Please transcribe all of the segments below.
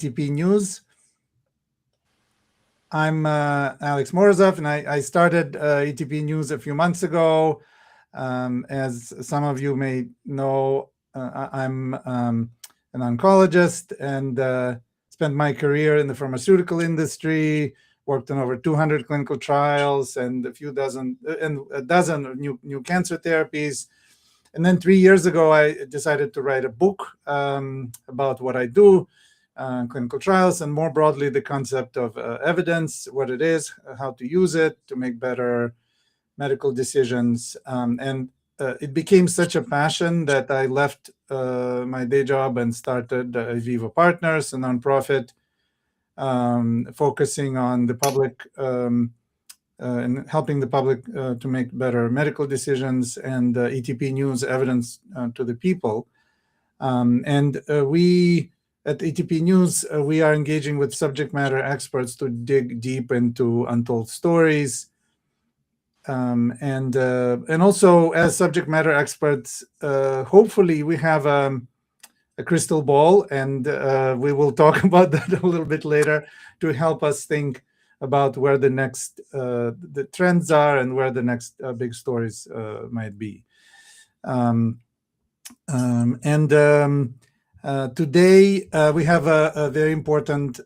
ETP News. I'm Alex Morozov, and I started ETP News a few months ago. As some of you may know, I'm an oncologist and spent my career in the pharmaceutical industry, worked on over 200 clinical trials and a dozen of new cancer therapies. And then 3 years ago, I decided to write a book about what I do, clinical trials, and more broadly, the concept of evidence, what it is, how to use it to make better medical decisions. It became such a passion that I left my day job and started Viva Partners, a nonprofit focusing on the public and helping the public to make better medical decisions, and ETP News, evidence to the people. We at ETP News, we are engaging with subject matter experts to dig deep into untold stories. And also, as subject matter experts, hopefully we have a crystal ball, and we will talk about that a little bit later to help us think about where the next the trends are and where the next big stories might be. Today we have a very important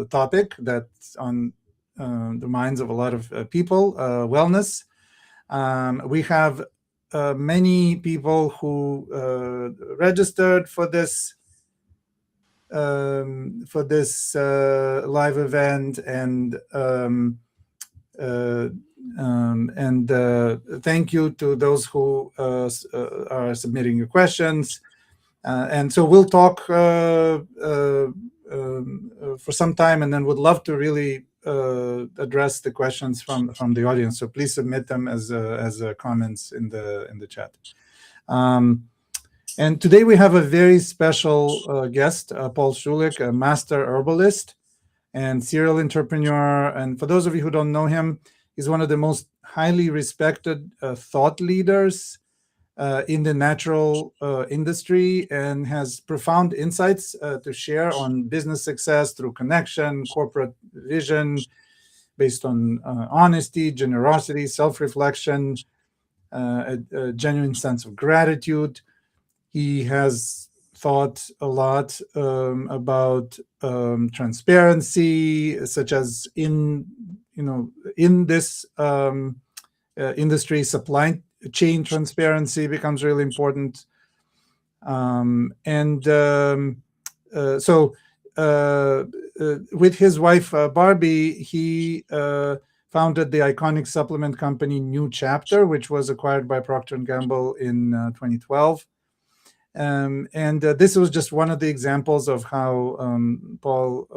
topic that's on the minds of a lot of people, wellness. We have many people who registered for this live event, and thank you to those who are submitting your questions. And so we'll talk for some time, and then would love to really address the questions from the audience. So please submit them as comments in the chat. And today we have a very special guest, Paul Schulick, a master herbalist and serial entrepreneur. And for those of you who don't know him, he's one of the most highly respected thought leaders in the natural industry, and has profound insights to share on business success through connection, corporate vision, based on honesty, generosity, self-reflection, a genuine sense of gratitude. He has thought a lot about transparency, such as in this industry, supply chain transparency becomes really important. With his wife Barbi, he founded the iconic supplement company New Chapter, which was acquired by Procter and Gamble in 2012. This was just one of the examples of how, Paul,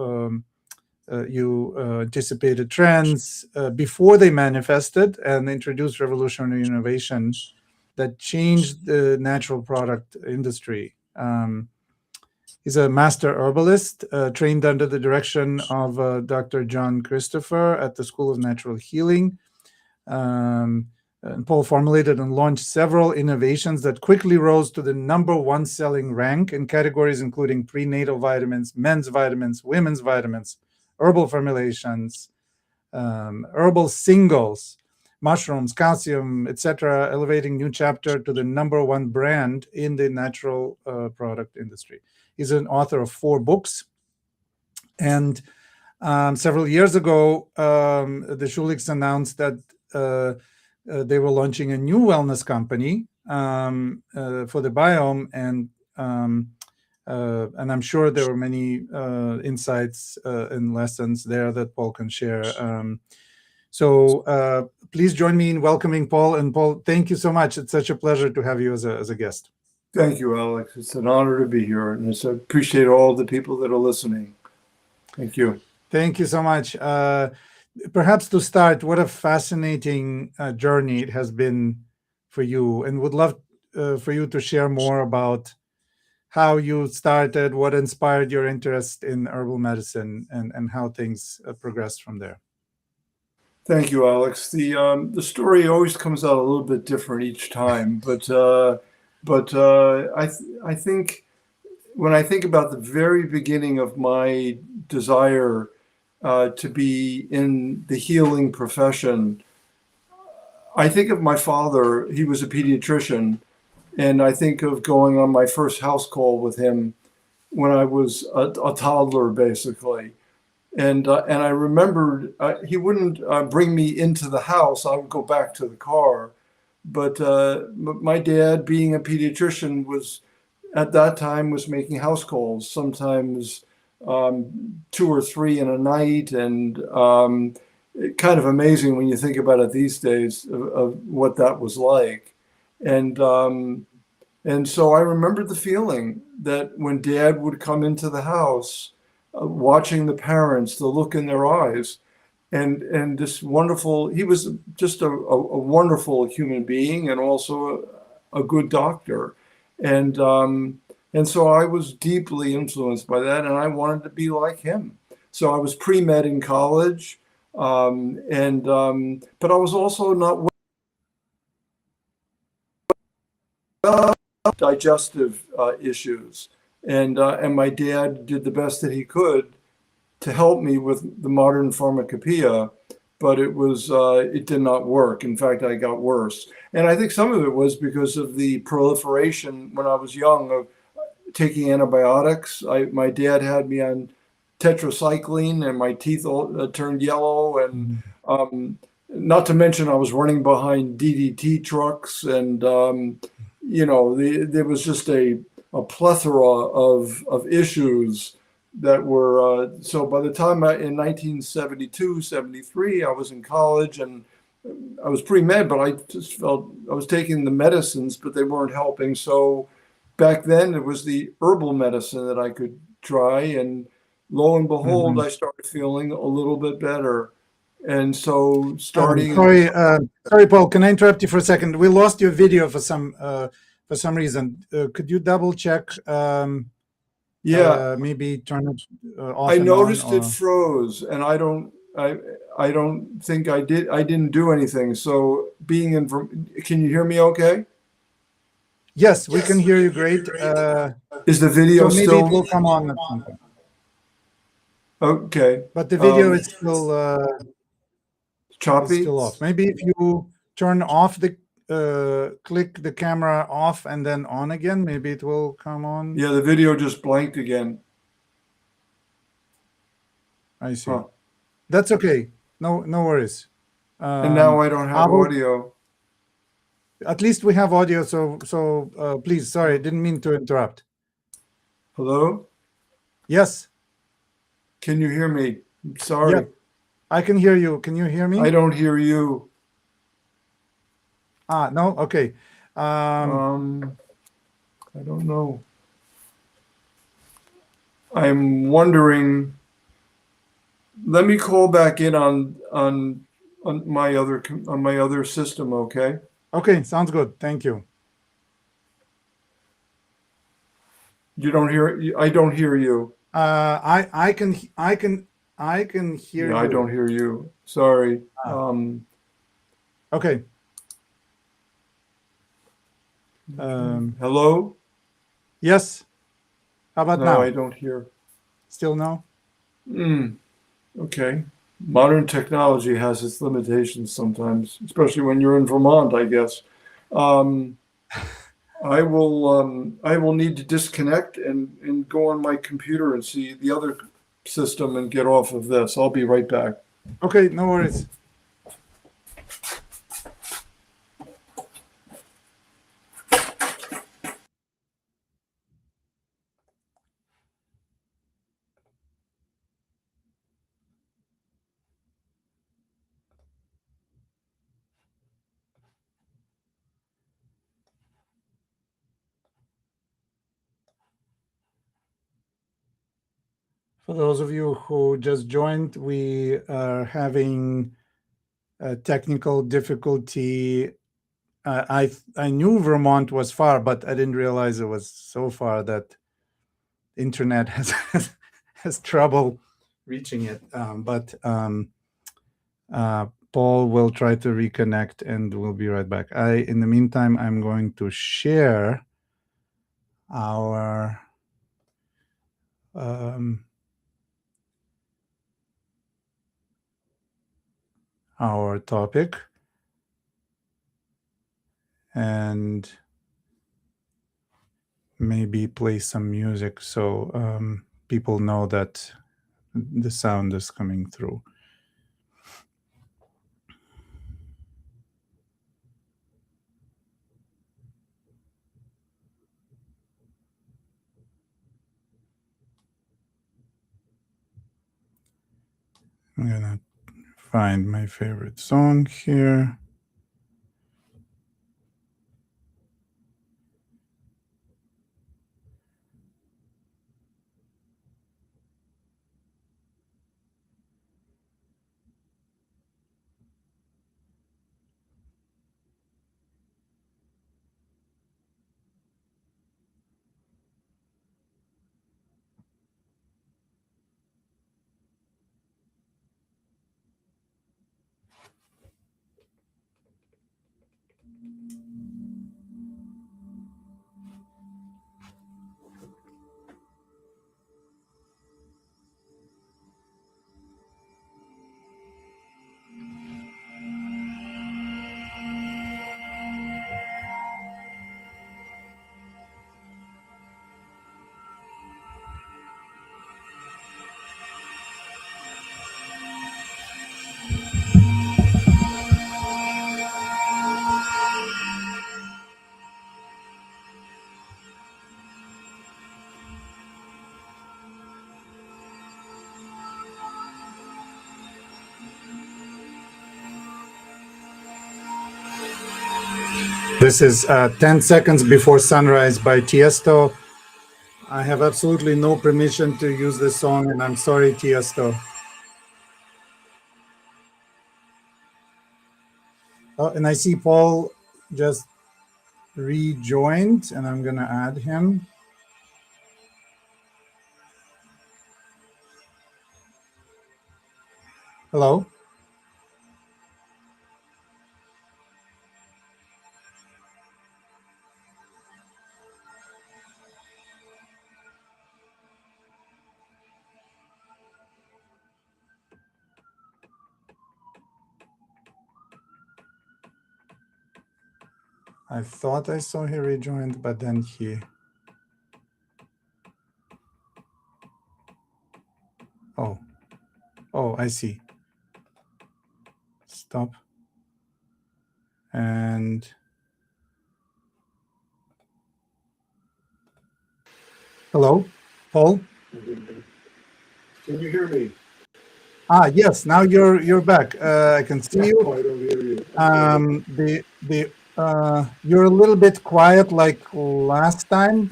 you anticipated trends before they manifested and introduced revolutionary innovation that changed the natural product industry. He's a master herbalist, trained under the direction of Dr. John Christopher at the School of Natural Healing. And Paul formulated and launched several innovations that quickly rose to the #1 selling rank in categories including prenatal vitamins, men's vitamins, women's vitamins, herbal formulations, herbal singles, mushrooms, calcium, etc., elevating New Chapter to the #1 brand in the natural product industry. He's an author of 4 books. And several years ago, the Schulicks announced that they were launching a new wellness company for the Biome, and I'm sure there were many insights and lessons there that Paul can share. So please join me in welcoming Paul. And Paul, thank you so much. It's such a pleasure to have you as a guest. Thank you, Alex. It's an honor to be here, and I appreciate all the people that are listening. Thank you. Thank you so much. Perhaps to start, what a fascinating journey it has been for you, and would love for you to share more about how you started, what inspired your interest in herbal medicine, and how things progressed from there. Thank you, Alex. The story always comes out a little bit different each time, but I think when I think about the very beginning of my desire to be in the healing profession, I think of my father. He was a pediatrician, and I think of going on my first house call with him when I was a toddler, basically. And I remembered he wouldn't bring me into the house. I would go back to the car. But my dad, being a pediatrician, was at that time was making house calls, sometimes 2 or 3 in a night, and kind of amazing when you think about it these days of what that was like. And and so I remembered the feeling that when Dad would come into the house, watching the parents, the look in their eyes, and this wonderful. He was just a wonderful human being, and also a good doctor, and and so I was deeply influenced by that, and I wanted to be like him. So I was pre-med in college, but I was also not well digestive issues, and my dad did the best that he could to help me with the modern pharmacopoeia, but it did not work. In fact, I got worse. And I think some of it was because of the proliferation when I was young of taking antibiotics. My dad had me on tetracycline, and my teeth all turned yellow. And not to mention, I was running behind DDT trucks, and there was just a plethora of issues that were so by the time in 1972, 73, I was in college, and I was pre-med, but I just felt I was taking the medicines, but they weren't helping. So back then it was the herbal medicine that I could try, and lo and behold, I started feeling a little bit better. And so starting sorry, Paul, can I interrupt you for a second? We lost your video for some reason. Could you double check? Maybe turn it off. I noticed it froze, and I don't think I didn't do anything. So can you hear me okay? Yes, we can hear you great. Is the video so maybe still? it will come on at some point. Okay. But the video is still choppy. It's still off. Maybe if you turn off click the camera off and then on again, maybe it will come on. Yeah, the video just blanked again. I see. Huh. That's okay. No worries. And now I don't have audio. At least we have audio. So please, sorry, I didn't mean to interrupt. Hello? Yes. Can you hear me? I'm sorry. Yeah, I can hear you. Can you hear me? I don't hear you. No? Okay. I don't know. I'm wondering. Let me call back in on my other system, okay? Okay, sounds good. Thank you. You don't hear? I don't hear you. I can hear you. I don't hear you. Sorry. Okay. Hello? Yes. How about now? No, I don't hear. Still no? Okay. Modern technology has its limitations sometimes, especially when you're in Vermont, I guess. I will need to disconnect and go on my computer and see the other system and get off of this. I'll be right back. Okay, no worries. For those of you who just joined, we are having a technical difficulty. I knew Vermont was far, but I didn't realize it was so far that internet has trouble reaching it. But Paul will try to reconnect, and we'll be right back. In the meantime, I'm going to share our our topic and maybe play some music so people know that the sound is coming through. I'm gonna find my favorite song here. This is 10 Seconds Before Sunrise by Tiesto. I have absolutely no permission to use this song, and I'm sorry, Tiesto. Oh, and I see Paul just rejoined, and I'm going to add him. Hello? I thought I saw he rejoined, but then he... Oh, I see. Stop. And... Hello, Paul? Can you hear me? Yes, now you're back. I can see you. Oh, I don't hear you. You're a little bit quiet like last time.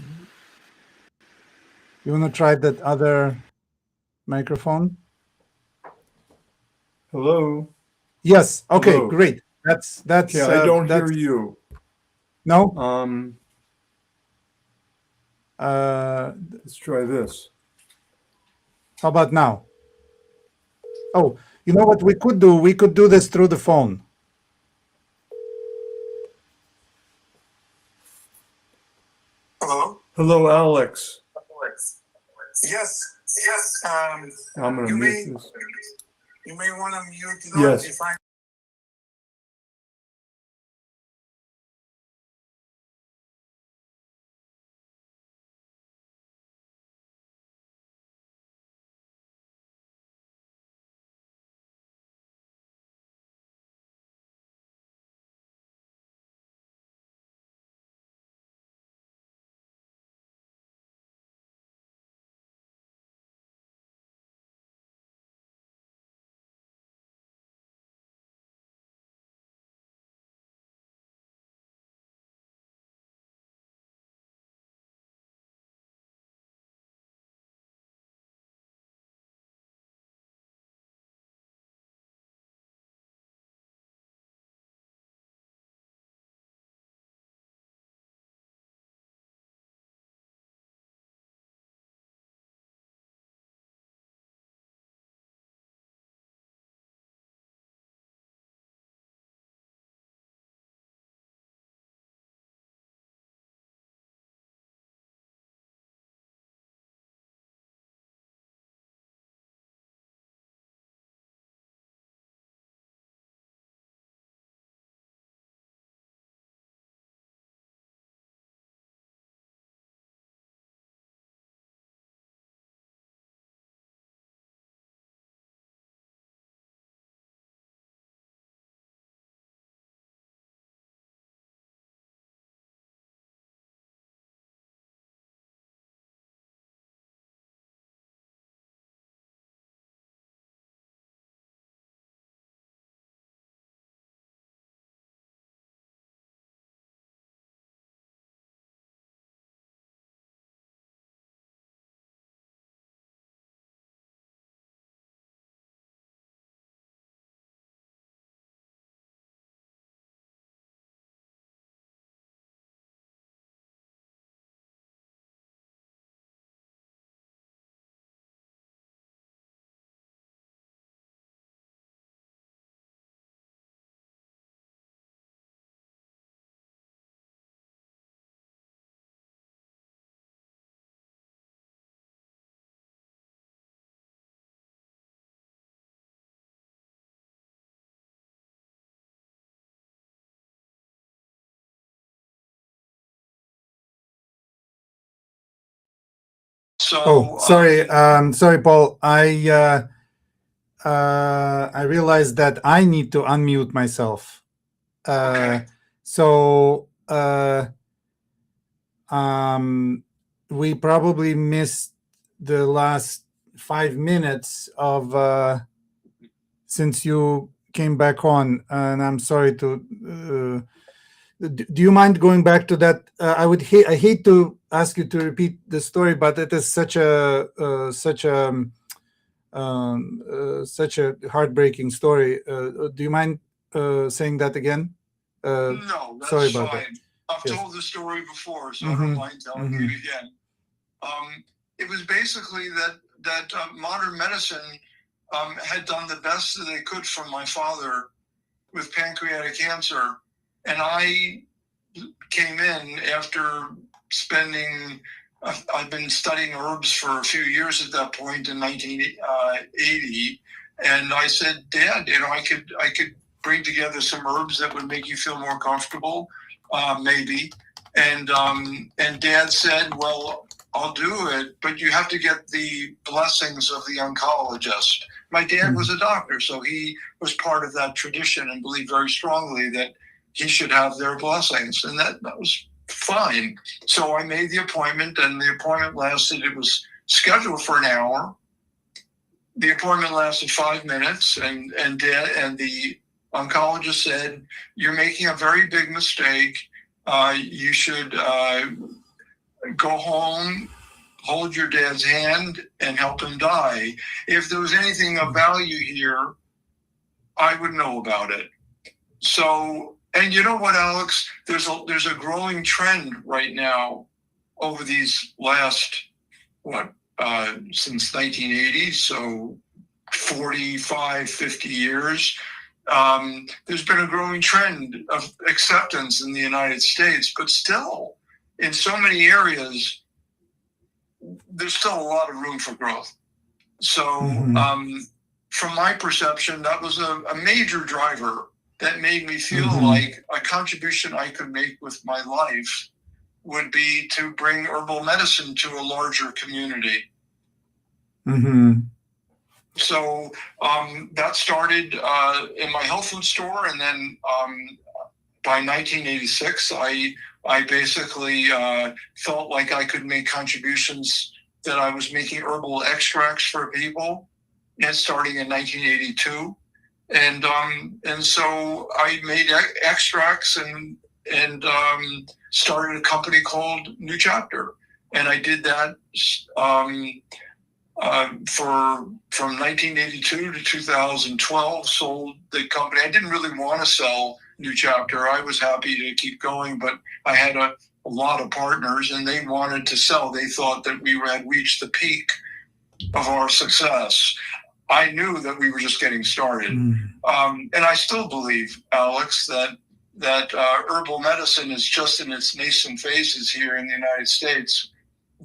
You want to try that other microphone? Hello? Yes. Okay, Hello. great. That's Okay, I don't hear you. No? Let's try this. How about now? Oh, you know what we could do? We could do this through the phone. Hello? Hello, Alex. Yes. I'm going to mute this. You may want to mute Yes. if I So, sorry, Paul. I realized that I need to unmute myself. Okay. So we probably missed the last 5 minutes of since you came back on, and I'm sorry to. Do you mind going back to that? I hate to ask you to repeat the story, but it is such a heartbreaking story. Do you mind saying that again? No, that's sorry about fine. I've Yes. told the story before, so I don't mind telling you again. It was basically that modern medicine had done the best that they could for my father with pancreatic cancer, and I came in after spending. I've been studying herbs for a few years at that point in 1980, and I said, Dad, I could bring together some herbs that would make you feel more comfortable, maybe. And Dad said, well, I'll do it, but you have to get the blessings of the oncologist. My dad was a doctor, so he was part of that tradition and believed very strongly that he should have their blessings, and that was fine. So I made the appointment, and the appointment lasted, it was scheduled for an hour. The appointment lasted 5 minutes, and the oncologist said, you're making a very big mistake. You should go home, hold your dad's hand, and help him die. If there was anything of value here, I would know about it. So, and you know what, Alex? There's a growing trend right now over these last, since 1980, so 45, 50 years. There's been a growing trend of acceptance in the United States, but still, in so many areas, there's still a lot of room for growth. So, from my perception, that was a major driver that made me feel like a contribution I could make with my life would be to bring herbal medicine to a larger community. So that started in my health food store, and then by 1986, I basically felt like I could make contributions, that I was making herbal extracts for people, and starting in 1982. And so I made extracts and started a company called New Chapter. And I did that from 1982 to 2012, sold the company. I didn't really want to sell New Chapter. I was happy to keep going, but I had a lot of partners, and they wanted to sell. They thought that we had reached the peak of our success. I knew that we were just getting started. And I still believe, Alex, that herbal medicine is just in its nascent phases here in the United States.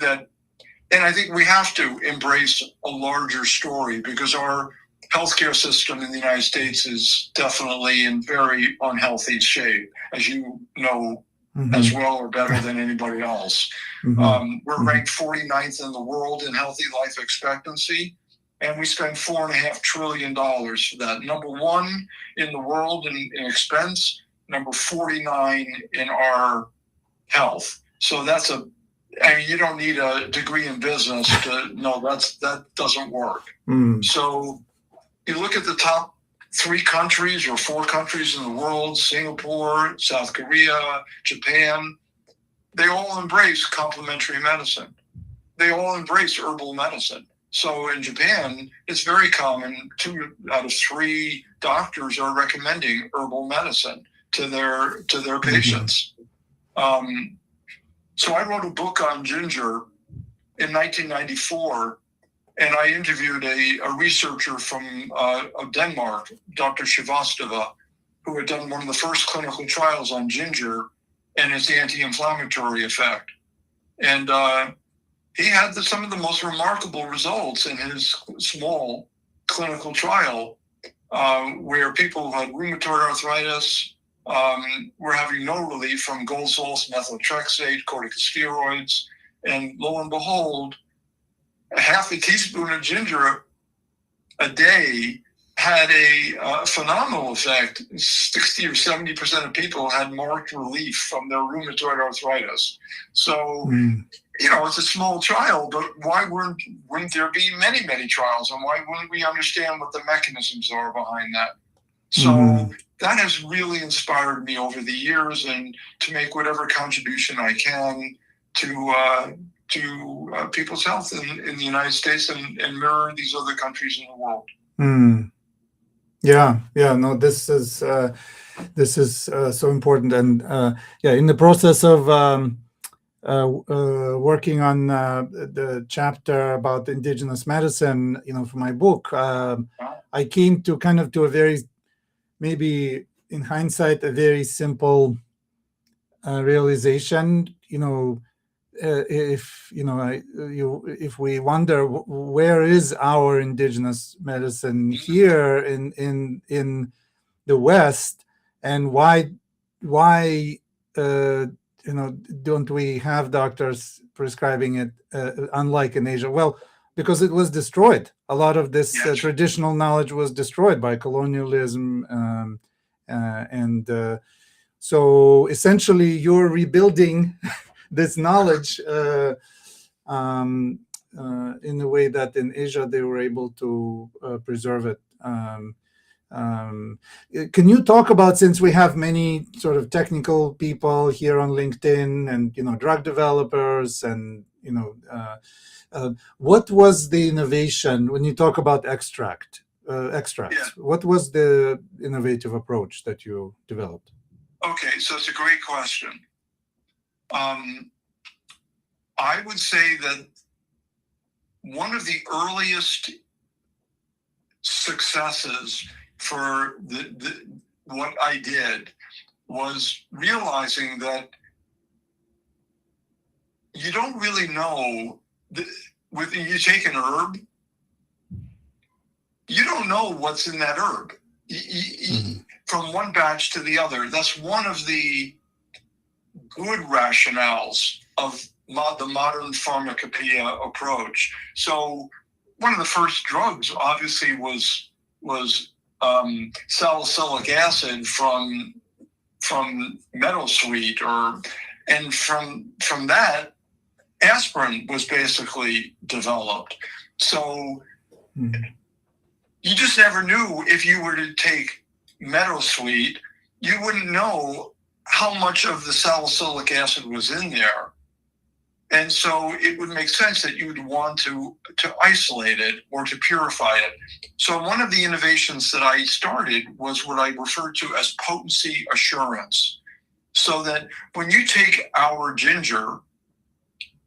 And I think we have to embrace a larger story, because our healthcare system in the United States is definitely in very unhealthy shape, as you know as well or better than anybody else. We're ranked 49th in the world in healthy life expectancy, and we spend $4.5 trillion for that. Number 1 in the world in expense, number 49 in our health. So that's you don't need a degree in business to know that doesn't work. So you look at the top 3 countries or 4 countries in the world, Singapore, South Korea, Japan, they all embrace complementary medicine. They all embrace herbal medicine. So in Japan, it's very common. 2 out of 3 doctors are recommending herbal medicine to their patients. So I wrote a book on ginger in 1994, and I interviewed a researcher from Denmark, Dr. Shrivastava, who had done one of the first clinical trials on ginger and its anti-inflammatory effect. And he had some of the most remarkable results in his small clinical trial, where people who had rheumatoid arthritis were having no relief from gold salts, methotrexate, corticosteroids, and lo and behold, a half a teaspoon of ginger a day had a phenomenal effect. 60 or 70% of people had marked relief from their rheumatoid arthritis. So, it's a small trial, but why wouldn't there be many, many trials? And why wouldn't we understand what the mechanisms are behind that? So that has really inspired me over the years, and to make whatever contribution I can to people's health in the United States and mirror these other countries in the world. Yeah. No, this is so important, and in the process of working on the chapter about indigenous medicine, for my book, I came to a very, maybe in hindsight, a very simple realization. If we wonder where is our indigenous medicine here in the West, and why don't we have doctors prescribing it, unlike in Asia? Well, because it was destroyed. A lot of this traditional knowledge was destroyed by colonialism, and so essentially you're rebuilding this knowledge in a way that in Asia they were able to preserve it. Can you talk about, since we have many sort of technical people here on LinkedIn, and drug developers, and what was the innovation when you talk about extracts? What was the innovative approach that you developed? Okay, so it's a great question. I would say that one of the earliest successes for what I did was realizing that you don't really know when you take an herb, you don't know what's in that herb from one batch to the other. That's one of the good rationales of the modern pharmacopoeia approach. So one of the first drugs obviously was salicylic acid from meadowsweet, and from that, aspirin was basically developed. So you just never knew, if you were to take meadowsweet, you wouldn't know how much of the salicylic acid was in there. And so it would make sense that you would want to isolate it or to purify it. So one of the innovations that I started was what I referred to as potency assurance. So that when you take our ginger,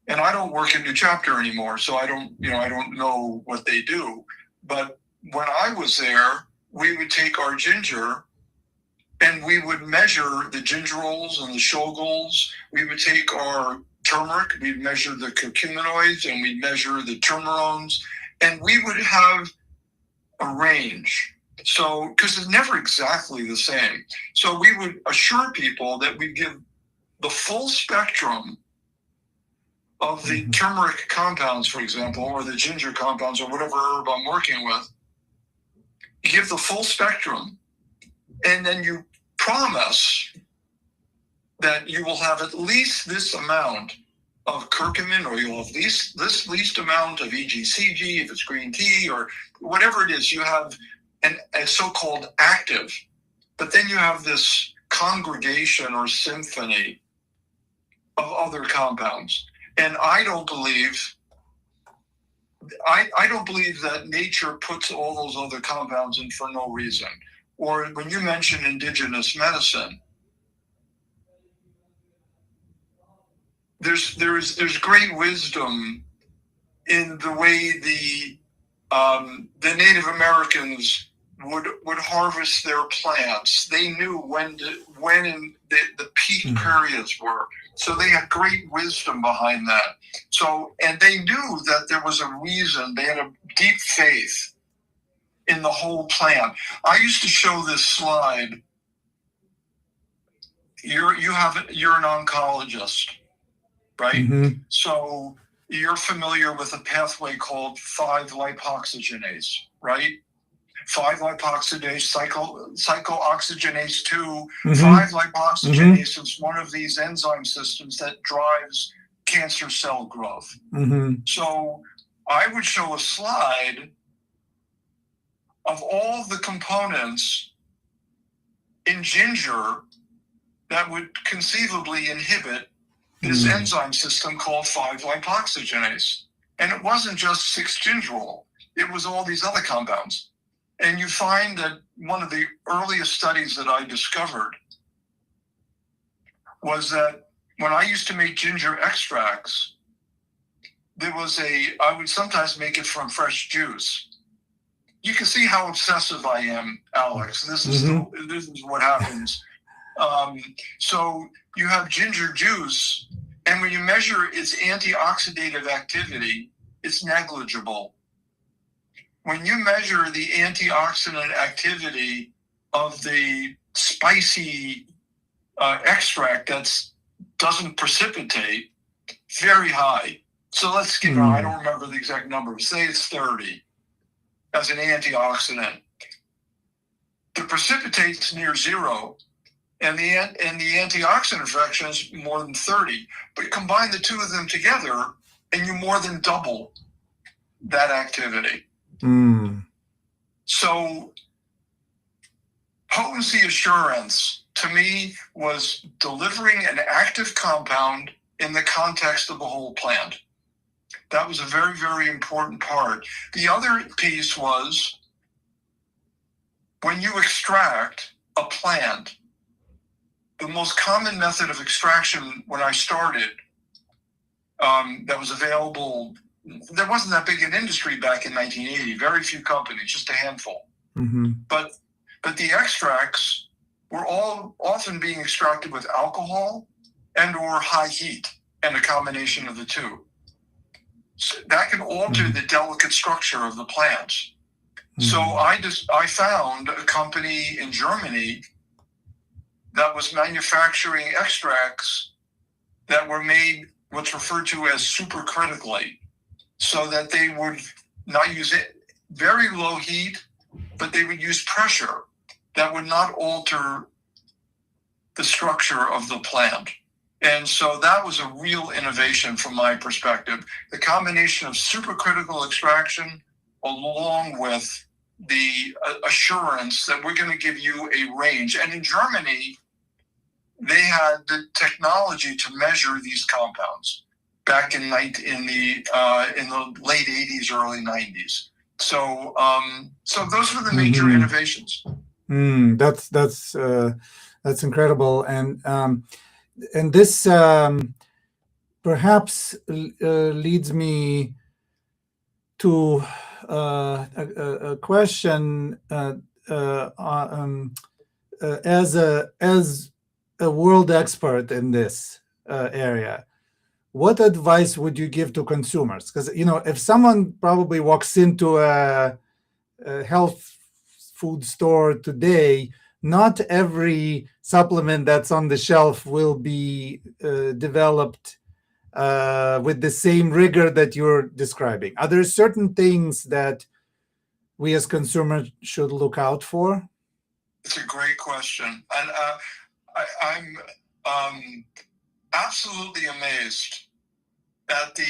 and I don't work in New Chapter anymore, so I don't know what they do. But when I was there, we would take our ginger and we would measure the gingerols and the shogols. We would take our turmeric, we'd measure the curcuminoids, and we'd measure the turmerones, and we would have a range. So, because it's never exactly the same. So we would assure people that we give the full spectrum of the turmeric compounds, for example, or the ginger compounds, or whatever herb I'm working with. You give the full spectrum, and then you promise that you will have at least this amount of curcumin, or you'll have this least amount of EGCG, if it's green tea, or whatever it is. You have a so-called active, but then you have this congregation or symphony of other compounds. And I don't believe that nature puts all those other compounds in for no reason. Or when you mention indigenous medicine, there's great wisdom in the way the Native Americans would harvest their plants. They knew when the peak periods were. So they had great wisdom behind that. So, and they knew that there was a reason. They had a deep faith in the whole plant. I used to show this slide. You're an oncologist, right? So you're familiar with a pathway called 5-lipoxygenase, right? 5-lipoxygenase, cyclooxygenase 2, 5-lipoxygenase is one of these enzyme systems that drives cancer cell growth. So I would show a slide of all the components in ginger that would conceivably inhibit this enzyme system called 5-lipoxygenase. And it wasn't just 6-gingerol, it was all these other compounds. And you find that one of the earliest studies that I discovered was that when I used to make ginger extracts, I would sometimes make it from fresh juice. You can see how obsessive I am, Alex. This is what happens. So you have ginger juice, and when you measure its antioxidative activity, it's negligible. When you measure the antioxidant activity of the spicy extract that doesn't precipitate, very high. So let's give, I don't remember the exact number, say it's 30 as an antioxidant. The precipitate's near 0, and the antioxidant fraction is more than 30. But combine the two of them together, and you more than double that activity. So potency assurance to me was delivering an active compound in the context of the whole plant. That was a very, very important part. The other piece was when you extract a plant, the most common method of extraction when I started that was available, there wasn't that big an industry back in 1980, very few companies, just a handful. But the extracts were all often being extracted with alcohol and or high heat, and a combination of the two. So that can alter the delicate structure of the plants. So I found a company in Germany that was manufacturing extracts that were made what's referred to as supercritically, so that they would not use it very low heat, but they would use pressure that would not alter the structure of the plant. And so that was a real innovation from my perspective. The combination of supercritical extraction along with the assurance that we're going to give you a range. And in Germany, they had the technology to measure these compounds back in the late 80s, early 90s. So those were the major innovations. That's incredible, and this perhaps leads me to a question. As a world expert in this area, what advice would you give to consumers? Because if someone probably walks into a health food store today, not every supplement that's on the shelf will be developed with the same rigor that you're describing. Are there certain things that we as consumers should look out for? It's a great question. And I'm absolutely amazed at the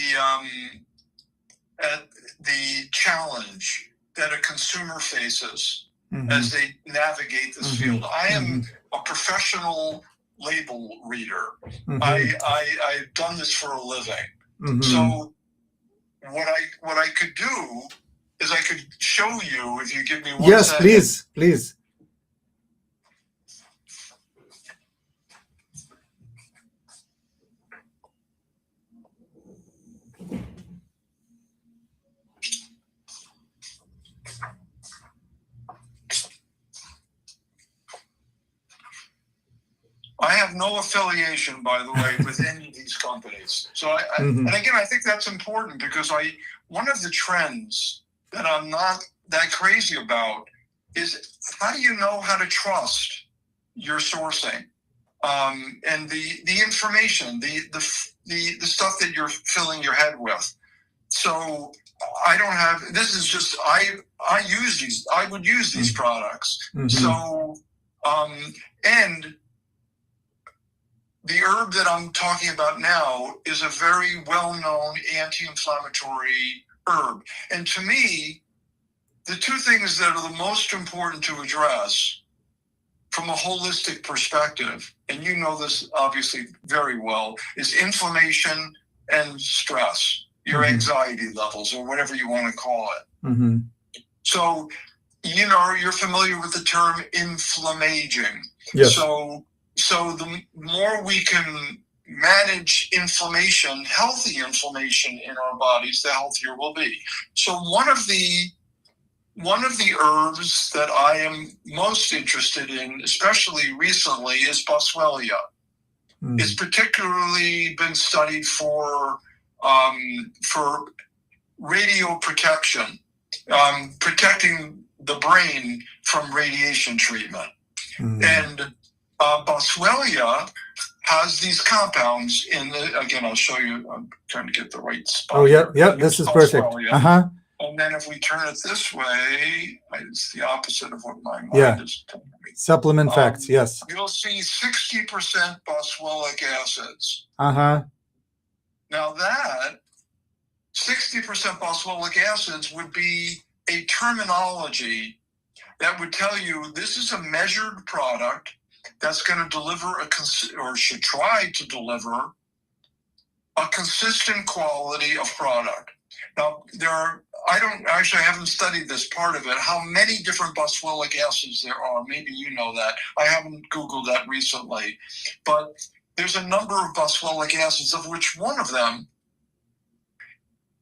challenge that a consumer faces as they navigate this field. I am a professional label reader. I've done this for a living. So what I could do is I could show you, if you give me 1 second. Yes, please. I have no affiliation, by the way, with any of these companies. So, and again, I think that's important because one of the trends that I'm not that crazy about is how do you know how to trust your sourcing? and the information, the stuff that you're filling your head with. So I don't have. This is just I use these. I would use these products. Mm-hmm. So and the herb that I'm talking about now is a very well-known anti-inflammatory herb. And to me, the two things that are the most important to address from a holistic perspective, and you know this obviously very well, is inflammation and stress, your anxiety levels, or whatever you want to call it. Mm-hmm. So, you're familiar with the term inflammaging. Yes. So the more we can manage inflammation, healthy inflammation in our bodies, the healthier we'll be. So one of the herbs that I am most interested in, especially recently, is Boswellia. Mm. It's particularly been studied for radio protection, protecting the brain from radiation treatment. Mm. And Boswellia has these compounds in the, again, I'll show you, I'm trying to get the right spot. Oh, yeah, here. this is perfect. Uh-huh. And then if we turn it this way, it's the opposite of what my mind is telling me. Supplement facts, yes. You'll see 60% boswellic acids. Uh-huh. Now that 60% boswellic acids would be a terminology that would tell you this is a measured product that's going to deliver or should try to deliver a consistent quality of product. Now, I haven't studied this part of it, how many different boswellic acids there are. Maybe you know that. I haven't Googled that recently. But there's a number of boswellic acids, of which one of them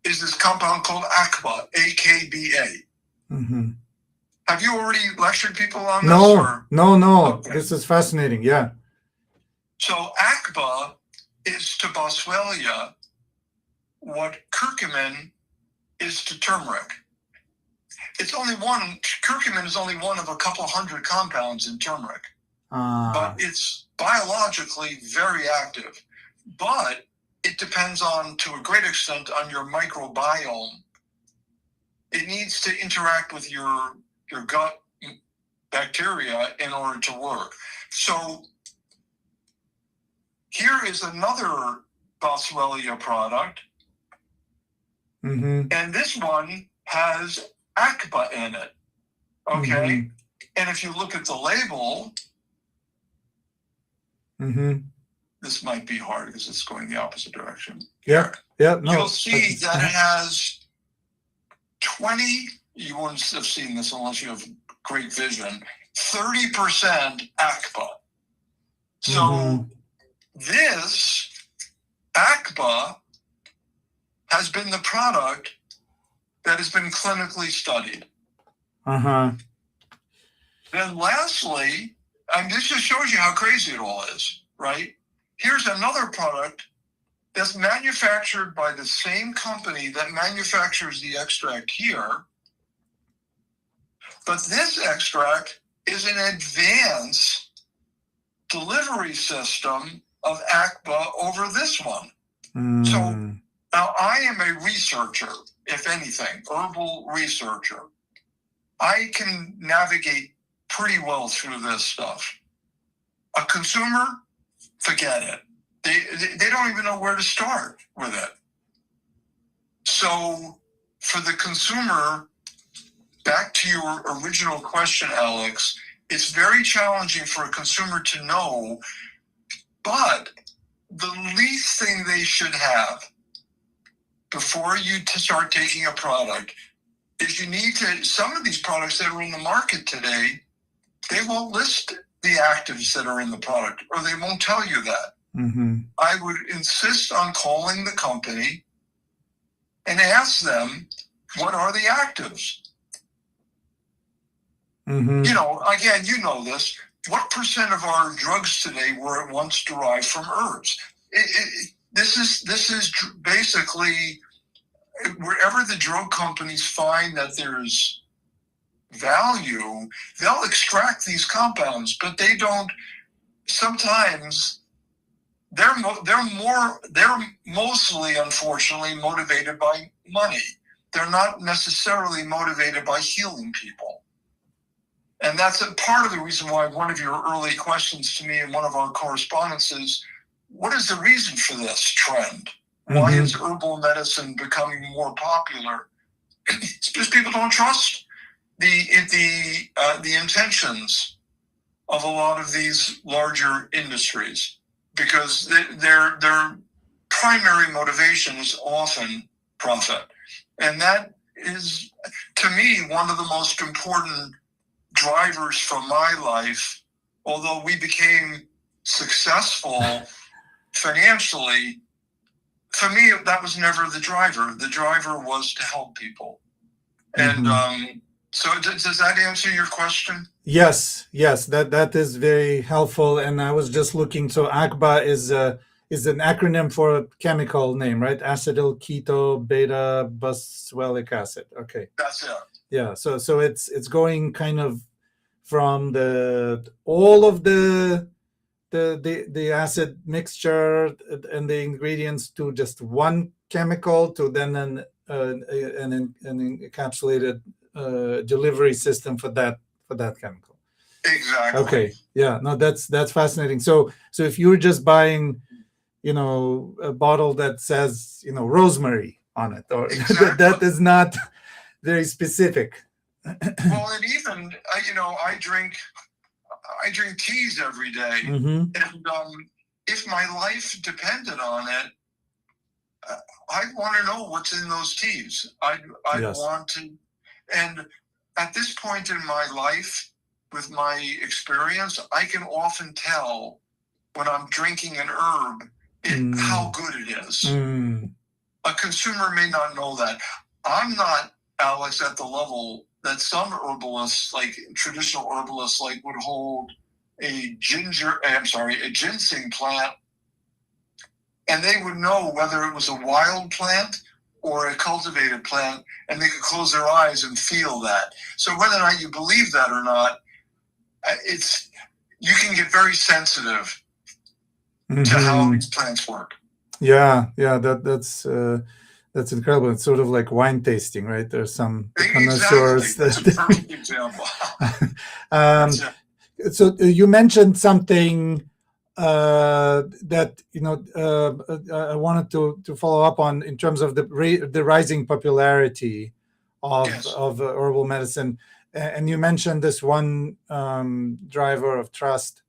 is this compound called AKBA, A-K-B-A. Mm-hmm. Have you already lectured people on this? No. Okay. This is fascinating, yeah. So AKBA is to Boswellia what curcumin is to turmeric. Curcumin is only one of a couple hundred compounds in turmeric. But it's biologically very active. But it depends to a great extent, on your microbiome. It needs to interact with your gut bacteria in order to work. So here is another Boswellia product. Mm-hmm. And this one has AKBA in it. Okay? Mm-hmm. And if you look at the label, this might be hard because it's going the opposite direction. Yeah. No. You'll see that it has 20, you wouldn't have seen this unless you have great vision, 30% AKBA. So this AKBA has been the product that has been clinically studied. Uh-huh. Then lastly, and this just shows you how crazy it all is, right? Here's another product that's manufactured by the same company that manufactures the extract here. But this extract is an advanced delivery system of AKBA over this one. So now I am a researcher, if anything, herbal researcher. I can navigate pretty well through this stuff. A consumer, forget it. They don't even know where to start with it. So for the consumer, back to your original question, Alex, it's very challenging for a consumer to know, but the least thing they should have before you start taking a product is you need to, some of these products that are in the market today, they won't list the actives that are in the product, or they won't tell you that. I would insist on calling the company and ask them, what are the actives? Again, you know this. What percent of our drugs today were at once derived from herbs? This is basically wherever the drug companies find that there's value, they'll extract these compounds, but they don't sometimes they're mostly, unfortunately, motivated by money. They're not necessarily motivated by healing people. And that's a part of the reason why one of your early questions to me in one of our correspondences, what is the reason for this trend? Why is herbal medicine becoming more popular? It's because people don't trust the intentions of a lot of these larger industries, because their primary motivation is often profit. And that is, to me, one of the most important drivers for my life. Although we became successful financially, for me, that was never the driver. The driver was to help people. And so does that answer your question? Yes, that is very helpful. And I was just looking. So ACBA is an acronym for a chemical name, right? Acetyl keto beta busylic acid. Okay. That's it. Yeah. So it's going kind of from all of the acid mixture and the ingredients to just one chemical, to then an encapsulated delivery system for that chemical. Exactly. Okay. Yeah. No, that's fascinating. So if you're just buying, a bottle that says, rosemary on it, or Exactly. that is not very specific. Well, and even I drink teas every day, and if my life depended on it, I'd want to know what's in those teas. I'd want to, and at this point in my life, with my experience, I can often tell when I'm drinking an herb how good it is. A consumer may not know that. I'm not, Alex, at the level that some herbalists, like traditional herbalists, would hold a ginseng plant, and they would know whether it was a wild plant or a cultivated plant, and they could close their eyes and feel that. So whether or not you believe that or not, you can get very sensitive to how these plants work. Yeah, that's incredible. It's sort of like wine tasting, right? There's some connoisseurs. That's a perfect example. So you mentioned something that I wanted to follow up on in terms of the rising popularity of herbal medicine, and you mentioned this one driver of trust.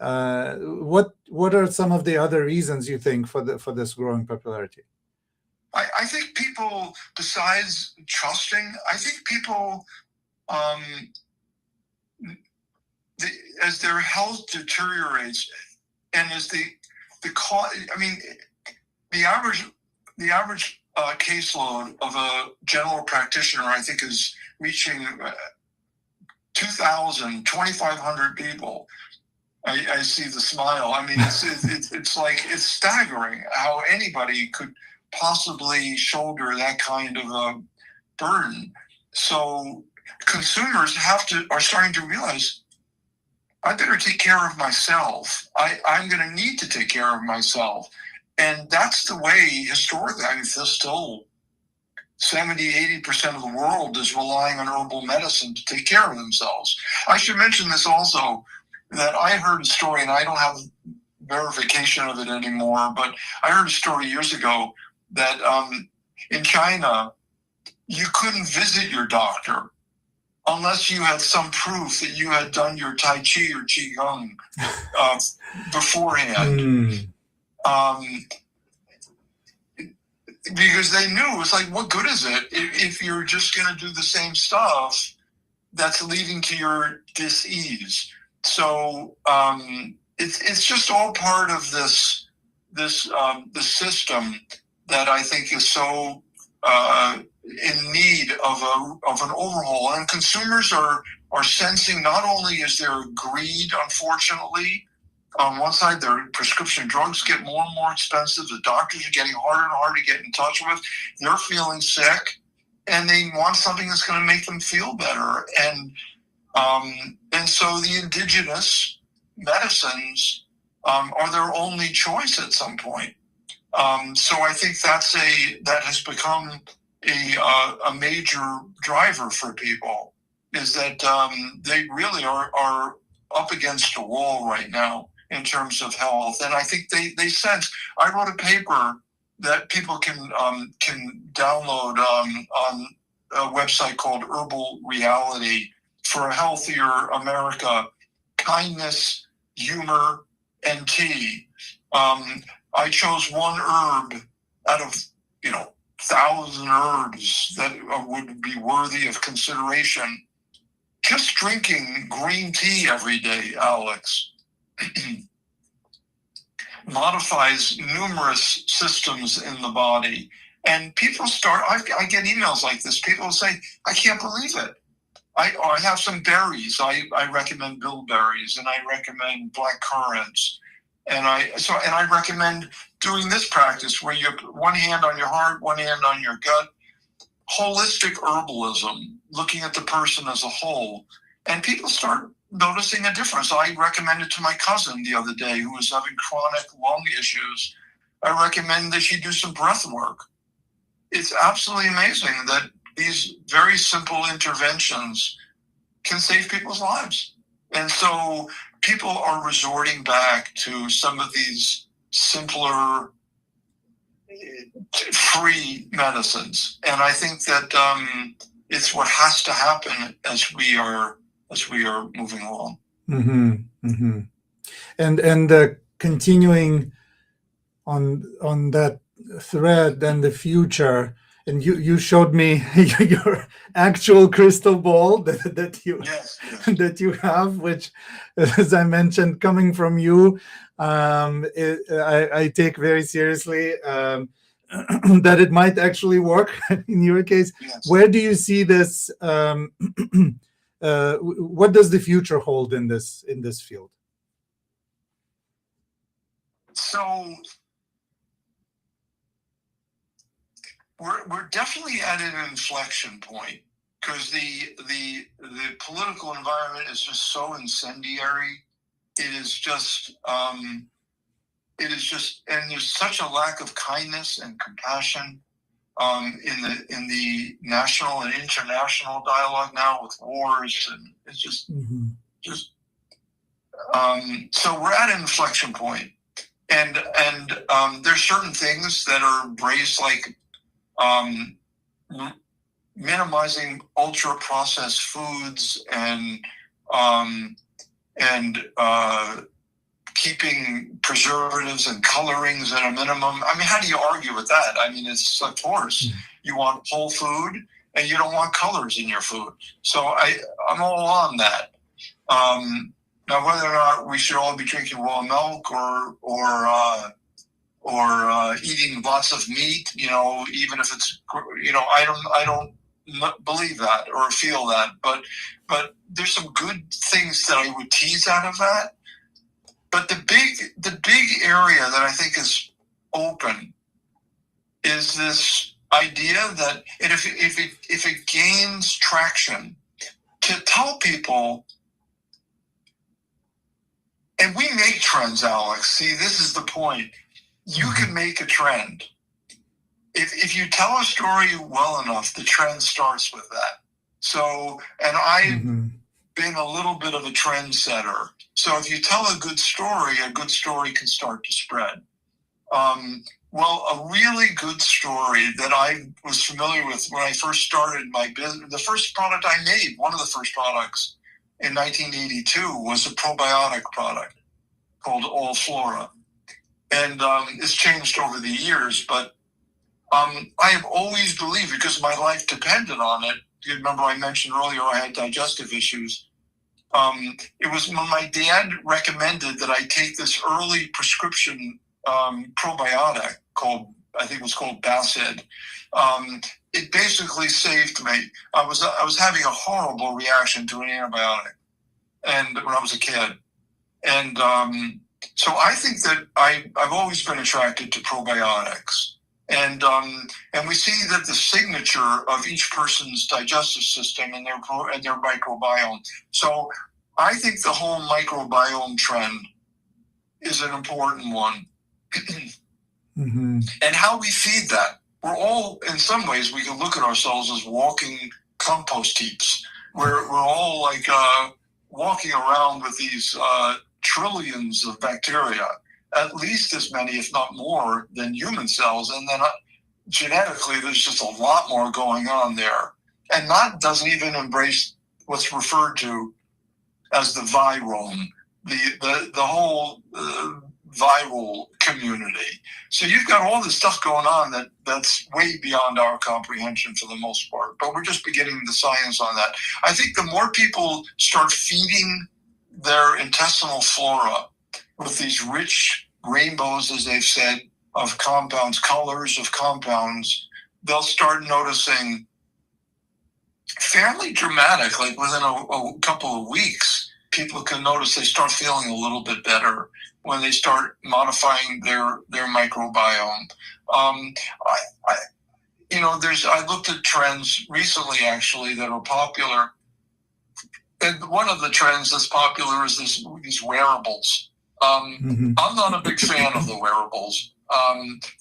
What are some of the other reasons you think for this growing popularity? I think people, besides trusting, I think people, as their health deteriorates, and as the average caseload of a general practitioner, I think, is reaching 2,000, 2,500 people. I see the smile. I mean, it's staggering how anybody could possibly shoulder that kind of a burden. So consumers are starting to realize, I better take care of myself. I'm going to need to take care of myself. And that's the way, historically, there's still 70, 80% of the world is relying on herbal medicine to take care of themselves. I should mention this also, that I heard a story, and I don't have verification of it anymore, but I heard a story years ago that in China, you couldn't visit your doctor unless you had some proof that you had done your Tai Chi or Qigong beforehand. Because they knew, it's like, what good is it if you're just going to do the same stuff that's leading to your dis-ease? So it's just all part of this the system that I think is so in need of an overhaul. And consumers are sensing, not only is there greed, unfortunately, on one side, their prescription drugs get more and more expensive. The doctors are getting harder and harder to get in touch with. They're feeling sick, and they want something that's going to make them feel better. And so the indigenous medicines are their only choice at some point. So I think that has become a major driver for people, is that they really are up against a wall right now in terms of health. And I think they sense. I wrote a paper that people can download on a website called Herbal Reality for a healthier America: kindness, humor, and tea. I chose one herb out of 1,000 herbs that would be worthy of consideration. Just drinking green tea every day, Alex, modifies numerous systems in the body. And people I get emails like this. People say, I can't believe it. I have some berries. I recommend bilberries, and I recommend black currants. And I recommend doing this practice where you put one hand on your heart, one hand on your gut. Holistic herbalism, looking at the person as a whole. And people start noticing a difference. I recommended to my cousin the other day who was having chronic lung issues. I recommend that she do some breath work. It's absolutely amazing that these very simple interventions can save people's lives. And so people are resorting back to some of these simpler, free medicines. And I think that it's what has to happen as we are moving along. Mm-hmm, mm-hmm. And continuing on that thread and the future, and you showed me your actual crystal ball that you Yes. that you have, which, as I mentioned, coming from you, I take very seriously. That it might actually work in your case. Yes. Where do you see this? What does the future hold in this field? So we're definitely at an inflection point, because the political environment is just so incendiary. It is just and there's such a lack of kindness and compassion in the national and international dialogue now, with wars, and it's just so we're at an inflection point, and there's certain things that are embraced, like minimizing ultra processed foods and keeping preservatives and colorings at a minimum. I mean, how do you argue with that? I mean, it's of course you want whole food and you don't want colors in your food. So I'm all on that. Now, whether or not we should all be drinking raw milk or eating lots of meat, even if it's, I don't believe that or feel that, but there's some good things that I would tease out of that. But the big area that I think is open is this idea that if it gains traction, to tell people, and we make trends, Alex. See, this is the point. You can make a trend. If you tell a story well enough, the trend starts with that. So, and I've been a little bit of a trendsetter. So if you tell a good story can start to spread. Well, a really good story that I was familiar with when I first started my business, the first product I made, one of the first products in 1982, was a probiotic product called All Flora. And it's changed over the years, but I have always believed, because my life depended on it. You remember I mentioned earlier I had digestive issues. It was when my dad recommended that I take this early prescription probiotic called, I think it was called Bacid. It basically saved me. I was having a horrible reaction to an antibiotic, and when I was a kid, and so I think that I've always been attracted to probiotics, and we see that the signature of each person's digestive system and their microbiome. So I think the whole microbiome trend is an important one. Mm-hmm. And how we feed that. We're all, in some ways, we can look at ourselves as walking compost heaps. We're all like walking around with these trillions of bacteria, at least as many, if not more, than human cells. And then genetically, there's just a lot more going on there. And that doesn't even embrace what's referred to as the virome, the whole viral community. So you've got all this stuff going on that's way beyond our comprehension for the most part, but we're just beginning the science on that. I think the more people start feeding their intestinal flora with these rich rainbows, as they've said, of compounds, colors of compounds, they'll start noticing fairly dramatic, like within a couple of weeks, people can notice they start feeling a little bit better when they start modifying their microbiome. I looked at trends recently, actually, that are popular. And one of the trends that's popular is these wearables. I'm not a big fan of the wearables.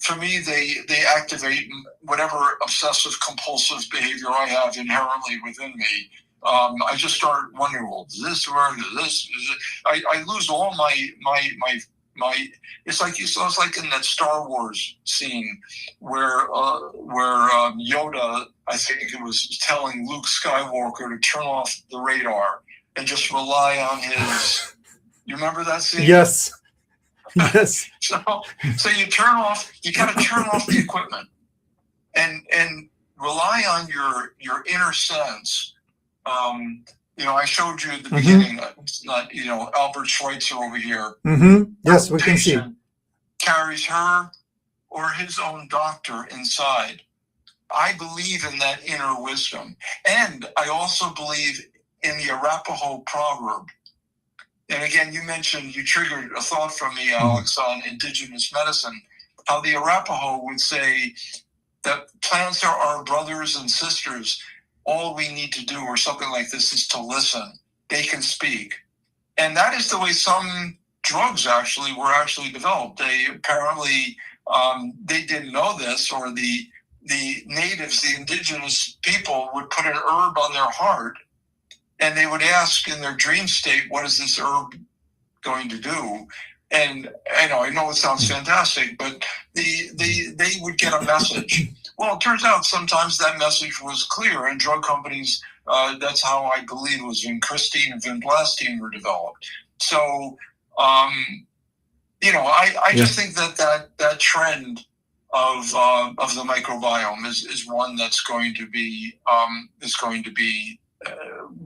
For me, they activate whatever obsessive compulsive behavior I have inherently within me. I just start wondering, well, does this work? I lose all my. It's like in that Star Wars scene where Yoda, I think it was, telling Luke Skywalker to turn off the radar and just rely on his. You remember that scene? Yes. Yes. So you got to turn off the equipment and rely on your inner sense. I showed you at the beginning, it's not, Albert Schweitzer over here. Yes, we can see. Carries her or his own doctor inside. I believe in that inner wisdom. And I also believe in the Arapaho proverb. And again, you triggered a thought from me, Alex, on indigenous medicine, how the Arapaho would say that plants are our brothers and sisters. All we need to do, or something like this, is to listen. They can speak. And that is the way some drugs were developed. They apparently, they didn't know this, or the natives, the indigenous people, would put an herb on their heart, and they would ask in their dream state, what is this herb going to do? And I know it sounds fantastic, but they would get a message. Well, it turns out sometimes that message was clear, and drug companies, that's how I believe it was vincristine and vinblastine were developed. So, I just think that trend of the microbiome is one that's going to be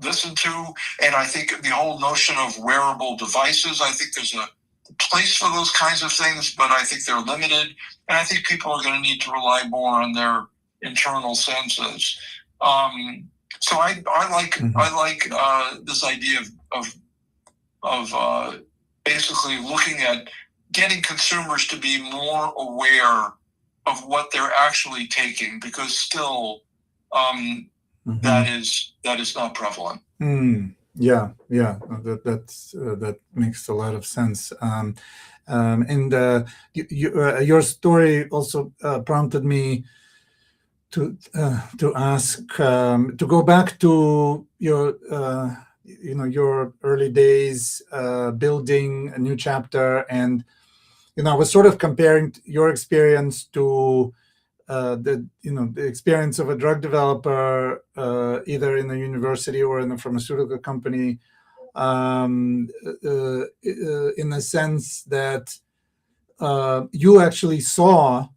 listened to. And I think the whole notion of wearable devices, I think there's a place for those kinds of things, but I think they're limited. And I think people are going to need to rely more on their internal senses. So I like this idea of basically looking at getting consumers to be more aware of what they're actually taking, because still that is not prevalent. Yeah, that makes a lot of sense. And your story also prompted me to ask, to go back to your your early days, building a new chapter. And I was sort of comparing your experience to the experience of a drug developer, either in a university or in a pharmaceutical company, in the sense that you actually saw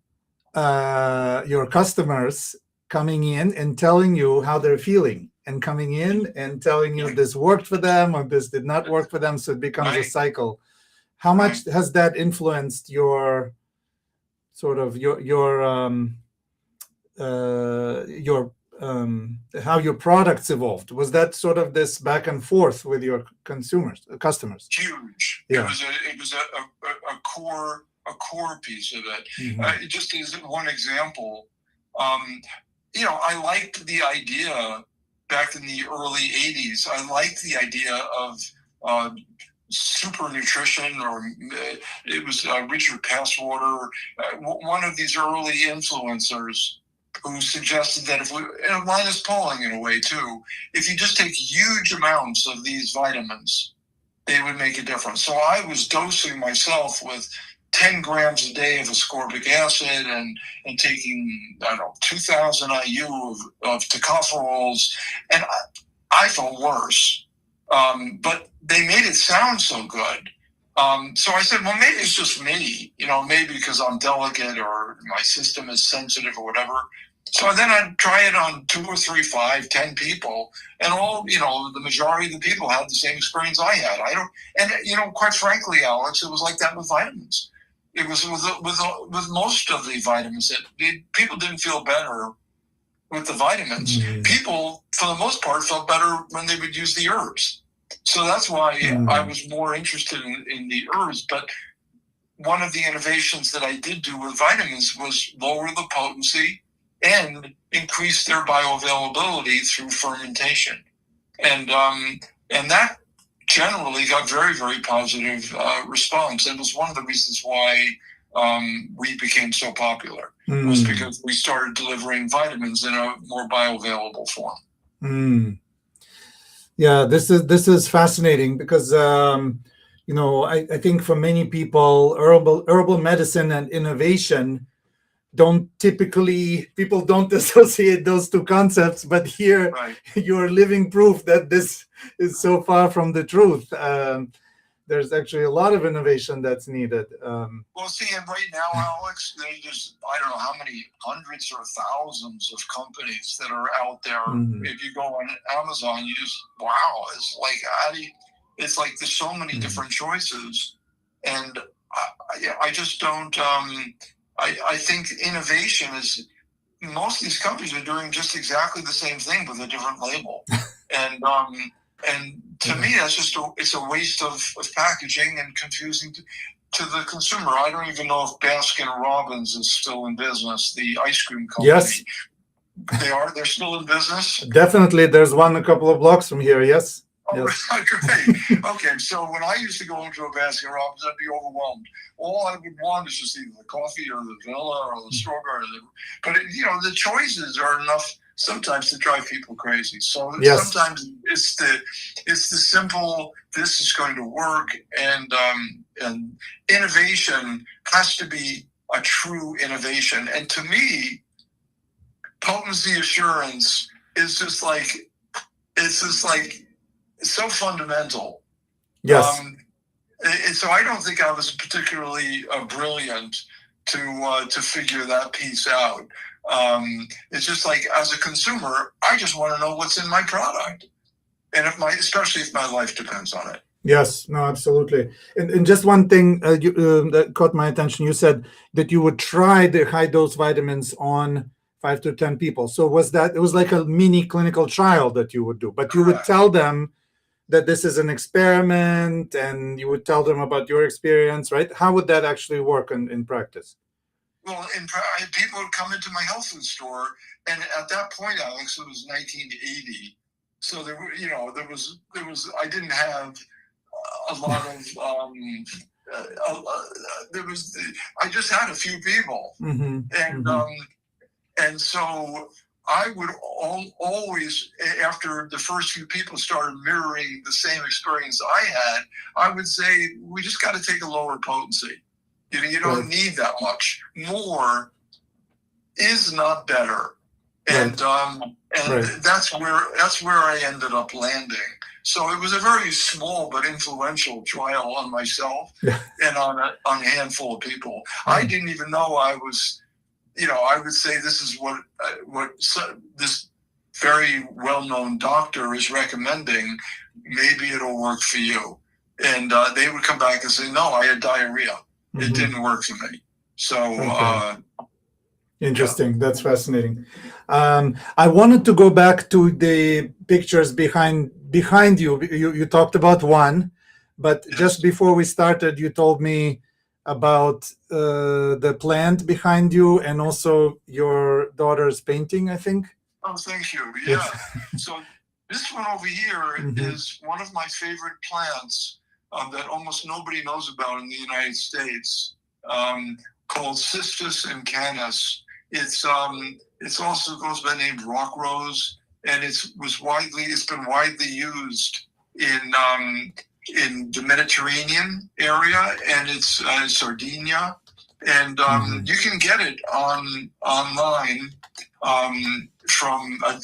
your customers coming in and telling you how they're feeling, and coming in and telling you this worked for them or this did not work for them. So it becomes a cycle. How much has that influenced your sort of how your products evolved? Was that sort of this back and forth with your customers? Huge. Yeah. It was a core piece of it. Just as one example, I liked the idea back in the early 80s. I liked the idea of super nutrition, or it was Richard Passwater, one of these early influencers who suggested that if we, and Linus Pauling in a way too, if you just take huge amounts of these vitamins, they would make a difference. So I was dosing myself with 10 grams a day of ascorbic acid and taking, 2,000 IU of tocopherols, and I felt worse. But they made it sound so good. So I said, well, maybe it's just me, maybe because I'm delicate or my system is sensitive or whatever. So then I'd try it on 2 or 3, 5, 10 people, and all, the majority of the people had the same experience I had. Quite frankly, Alex, it was like that with vitamins. It was with most of the vitamins that people didn't feel better with the vitamins. Mm-hmm. People, for the most part, felt better when they would use the herbs. So that's why I was more interested in the herbs. But one of the innovations that I did do with vitamins was lower the potency and increase their bioavailability through fermentation. And that generally got very, very positive response. And was one of the reasons why we became so popular, was because we started delivering vitamins in a more bioavailable form. Yeah, this is fascinating because I think for many people, herbal medicine and innovation people don't associate those two concepts, but here right. You're living proof that this is so far from the truth. There's actually a lot of innovation that's needed. Well, see, and right now, Alex, there's I don't know how many hundreds or thousands of companies that are out there. Mm-hmm. If you go on Amazon, you just, wow, it's like, it's like there's so many different choices. And I just don't, I think innovation is, most of these companies are doing just exactly the same thing with a different label. And to me, that's just it's a waste of packaging and confusing to the consumer. I don't even know if Baskin Robbins is still in business, the ice cream company. Yes. They're still in business? Definitely. There's one a couple of blocks from here, yes. Oh, yes. Great. Okay, so when I used to go into a Baskin Robbins, I'd be overwhelmed. All I would want is just either the coffee or the vanilla or the strawberry. But the choices are enough sometimes to drive people crazy. So yes. Sometimes it's the simple, this is going to work, and innovation has to be a true innovation. And to me, potency assurance is just like, it's so fundamental. Yes. So I don't think I was particularly brilliant to figure that piece out. It's just like, as a consumer, I just want to know what's in my product, and especially if my life depends on it. Yes, no, absolutely. And just one thing that caught my attention. You said that you would try the high dose vitamins on 5 to 10 people. So it was like a mini clinical trial that you would do, but you would tell them that this is an experiment, and you would tell them about your experience, right? How would that actually work in practice? Well, people would come into my health food store, and at that point, Alex, it was 1980. So there was I didn't have a lot of I just had a few people, and so I would always, after the first few people started mirroring the same experience I had, I would say, we just got to take a lower potency. You don't need that much. More is not better. And that's where I ended up landing. So it was a very small but influential trial on myself and on a handful of people. I didn't even know I was, I would say this is what this very well-known doctor is recommending. Maybe it'll work for you. And they would come back and say, no, I had diarrhea. It didn't work for me. So interesting. That's fascinating. I wanted to go back to the pictures behind you. You talked about one, but just before we started, you told me about the plant behind you and also your daughter's painting, I think. Oh, thank you. Yeah. So This one over here Mhm. is one of my favorite plants that almost nobody knows about in the United States, called Cistus and Canis. It's also goes by the name rock rose, and it's been widely used in the Mediterranean area, and it's Sardinia, and you can get it online.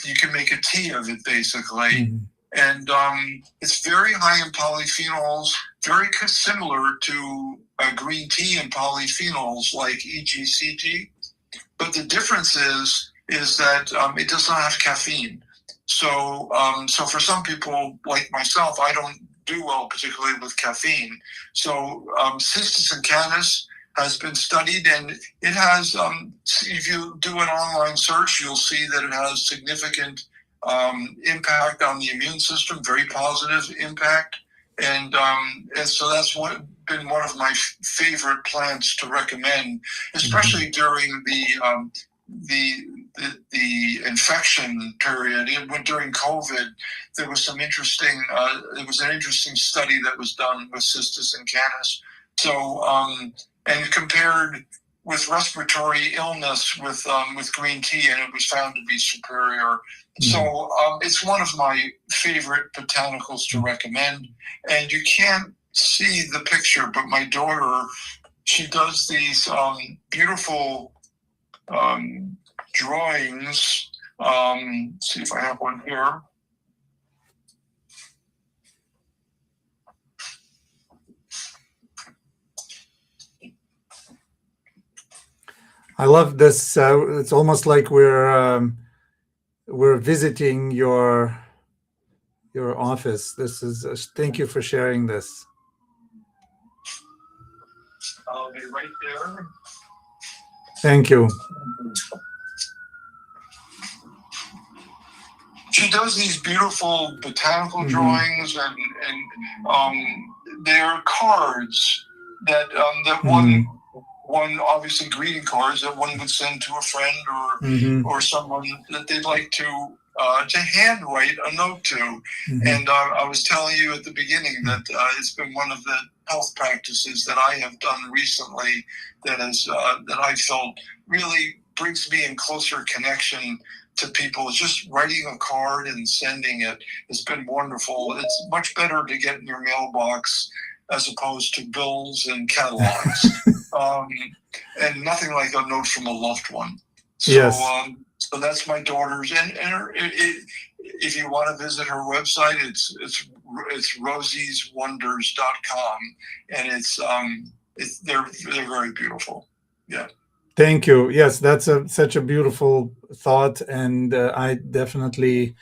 You can make a tea of it basically, and it's very high in polyphenols, very similar to green tea and polyphenols like EGCG. But the difference is that it does not have caffeine. So for some people like myself, I don't do well particularly with caffeine. So Cistus and Canis has been studied, and it has, if you do an online search, you'll see that it has significant impact on the immune system, very positive impact. And so that's been one of my favorite plants to recommend, especially during the infection period. During COVID, there was an interesting study that was done with Cistus and Canis. So and compared with respiratory illness with green tea, and it was found to be superior. So it's one of my favorite botanicals to recommend. And you can't see the picture, but my daughter, she does these beautiful drawings. See if I have one here. I love this. It's almost like we're visiting your office. This is thank you for sharing this. I'll be right there. Thank you. She does these beautiful botanical drawings, and they're cards that one obviously greeting cards that one would send to a friend or someone that they'd like to handwrite a note to. And I was telling you at the beginning that it's been one of the health practices that I have done recently that I felt really brings me in closer connection to people. Just writing a card and sending it has been wonderful. It's much better to get in your mailbox as opposed to bills and catalogs. And nothing like a note from a loved one. So, yes. So that's my daughter's. And if you want to visit her website, it's rosieswonders.com, and they're very beautiful. Yeah. Thank you. Yes, that's such a beautiful thought, and I definitely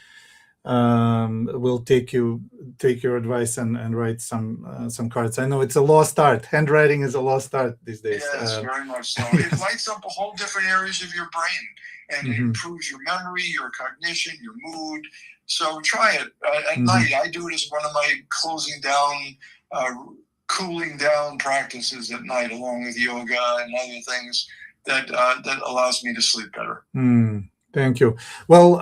will take your advice and write some cards. I know it's a lost art. Handwriting is a lost art these days. Yes, very much so. It lights up a whole different areas of your brain, and it improves your memory, your cognition, your mood. So try it at night. I do it as one of my cooling down practices at night, along with yoga and other things that allows me to sleep better. Thank you. Well,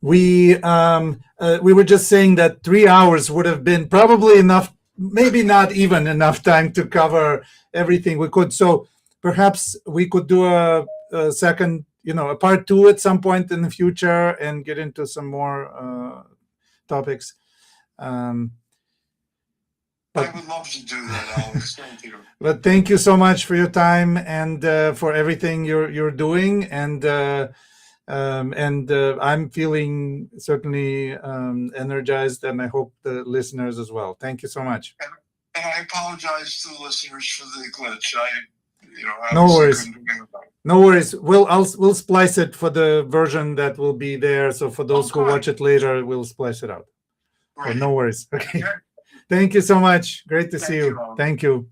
we were just saying that 3 hours would have been probably enough, maybe not even enough time to cover everything we could. So perhaps we could do a second, a part 2 at some point in the future and get into some more topics. I would love to do that, Alex. Thank you. But thank you so much for your time and for everything you're doing. And I'm feeling certainly energized, and I hope the listeners as well. Thank you so much. And I apologize to the listeners for the glitch. No worries. No worries. We'll splice it for the version that will be there. So for those who watch it later, we'll splice it out. Right. No worries. Okay. Thank you so much. Great to see you. Thank you.